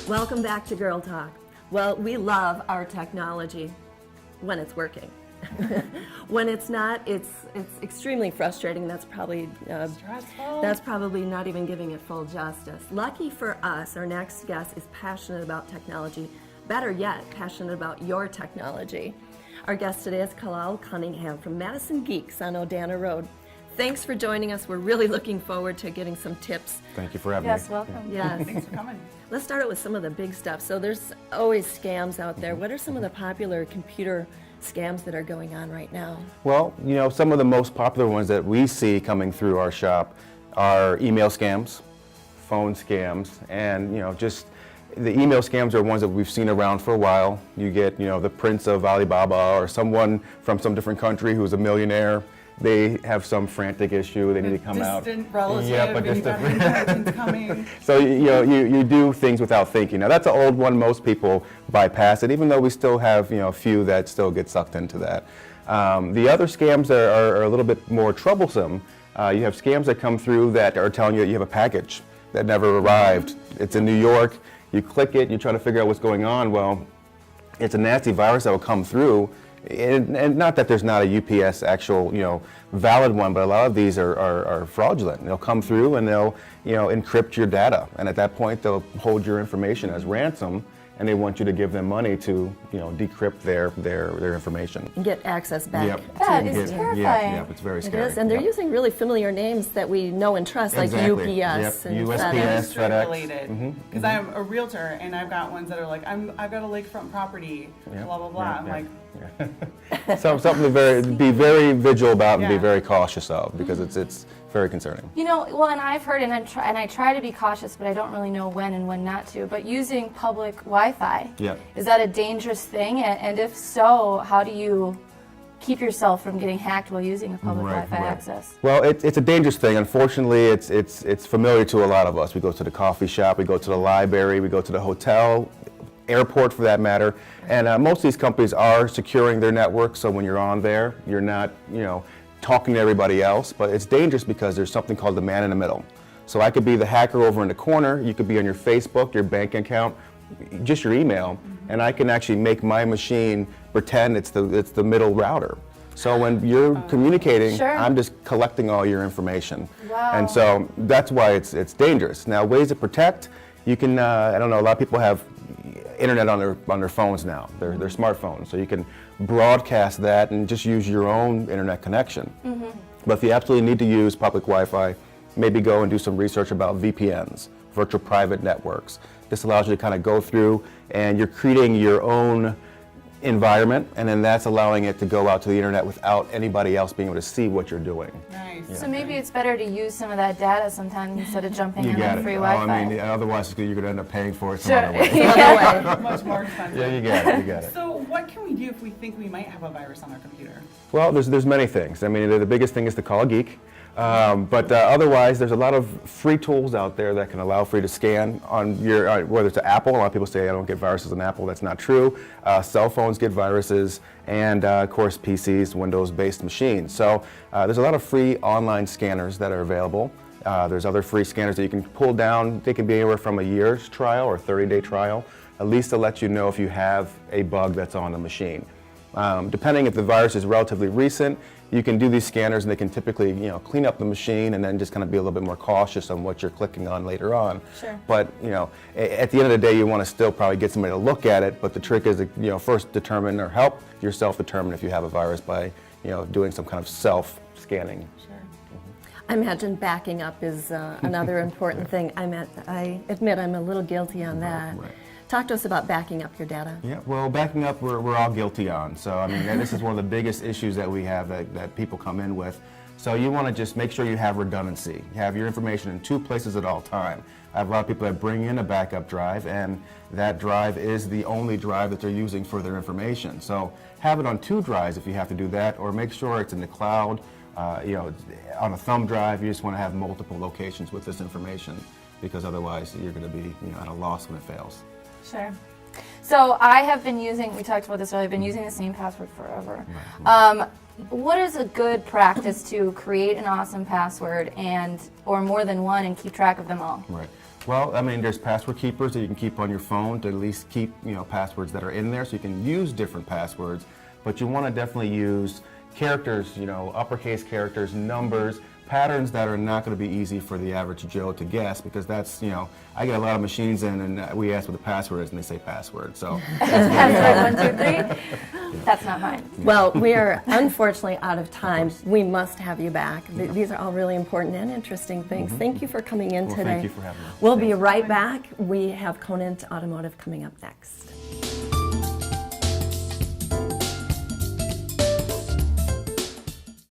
Welcome back to Girl Talk. Well, we love our technology when it's working. When it's not, it's extremely frustrating. That's probably stressful. That's probably not even giving it full justice. Lucky for us, our next guest is passionate about technology. Better yet, passionate about your technology. Our guest today is Kahlal Cunningham from Madison Geeks on Odana Road. Thanks for joining us. We're really looking forward to getting some tips. Thank you for having me. Yes, welcome. Yes. Thanks for coming. Let's start out with some of the big stuff. So there's always scams out there. What are some of the popular computer scams that are going on right now? Well, you know, some of the most popular ones that we see coming through our shop are email scams, phone scams, and, you know, just the email scams are ones that we've seen around for a while. You get, you know, the prince of Alibaba or someone from some different country who's a millionaire. They have some frantic issue. They need to come out. Distant relative. Yep, and you've got inheritance coming. So you do things without thinking. Now that's an old one. Most people bypass it, even though we still have a few that still get sucked into that. The other scams are a little bit more troublesome. You have scams that come through that are telling you that you have a package that never arrived. It's in New York. You click it. You try to figure out what's going on. Well, it's a nasty virus that will come through. And not that there's not a UPS actual, valid one, but a lot of these are fraudulent. They'll come through and they'll, encrypt your data. And at that point, they'll hold your information as ransom, and they want you to give them money to, decrypt their information. And get access back. Yep. That is terrifying. Yeah, it's very It scary. is, and they're Yep. using really familiar names that we know and trust, Exactly. like UPS Yep. and USPS. FedEx. Industry FedEx. related. Because I'm a realtor and I've got ones that are like, I've got a lakefront property, Yeah. blah, blah, blah. Yeah, I'm yeah. like, So something to be very vigilant about and be Yeah. very cautious of, because it's very concerning. Well, and I've heard, and I try to be cautious, but I don't really know when and when not to. But using public Wi-Fi, Yeah. is that a dangerous thing? And if so, how do you keep yourself from getting hacked while using a public Wi-Fi access? Well, it's a dangerous thing. Unfortunately, it's familiar to a lot of us. We go to the coffee shop, we go to the library, we go to the hotel, airport for that matter, and most of these companies are securing their network, so when you're on there, you're not, talking to everybody else, but it's dangerous because there's something called the man in the middle. So I could be the hacker over in the corner, you could be on your Facebook, your bank account, just your email, and I can actually make my machine pretend it's the middle router. So when you're communicating, Sure. I'm just collecting all your information. Wow. And so that's why it's dangerous. Now, ways to protect, you can, I don't know, a lot of people have internet on their phones now, their smartphones, so you can broadcast that and just use your own internet connection. But if you absolutely need to use public Wi-Fi, maybe go and do some research about VPNs, virtual private networks. This allows you to kind of go through and you're creating your own environment, and then that's allowing it to go out to the internet without anybody else being able to see what you're doing. nice. So maybe it's better to use some of that data sometimes instead of jumping on got the it. free Oh, Wi-Fi. I mean, otherwise you're going to end up paying for it some Sure. other way. Another way. Much more expensive. Yeah, you got it. You got it. So what can we do if we think we might have a virus on our computer? Well, there's many things. I mean, the biggest thing is to call a geek. But otherwise, there's a lot of free tools out there that can allow for you to scan on your, whether it's an Apple. A lot of people say I don't get viruses on Apple. That's not true. Cell phones get viruses, and of course PCs, Windows-based machines. So there's a lot of free online scanners that are available. There's other free scanners that you can pull down. They can be anywhere from a year's trial or 30-day trial, at least to let you know if you have a bug that's on the machine. Depending if the virus is relatively recent, you can do these scanners and they can typically, clean up the machine and then just kind of be a little bit more cautious on what you're clicking on later on. Sure. But, at the end of the day, you want to still probably get somebody to look at it, but the trick is to, first determine or help yourself determine if you have a virus by, doing some kind of self-scanning. Sure. I imagine backing up is another important thing. I admit I'm a little guilty on that. Right. Talk to us about backing up your data. Yeah, well, backing up, we're all guilty on. So, I mean, this is one of the biggest issues that we have that people come in with. So you want to just make sure you have redundancy. You have your information in two places at all time. I have a lot of people that bring in a backup drive, and that drive is the only drive that they're using for their information. So have it on two drives if you have to do that, or make sure it's in the cloud. On a thumb drive, you just want to have multiple locations with this information, because otherwise you're going to be at a loss when it fails. Sure. So I have been using, we talked about this earlier, I've been using the same password forever. What is a good practice to create an awesome password or more than one and keep track of them all? Right. Well, I mean, there's password keepers that you can keep on your phone to at least keep, passwords that are in there, so you can use different passwords. But you want to definitely use characters, uppercase characters, numbers, patterns that are not going to be easy for the average Joe to guess, because that's, I get a lot of machines in and we ask what the password is and they say password. So Password 1, 2, 3. That's not mine. Well, we are unfortunately out of time. We must have you back. These are all really important and interesting things. Thank you for coming in today. Thank you for having me. We'll be right back. We have Conant Automotive coming up next.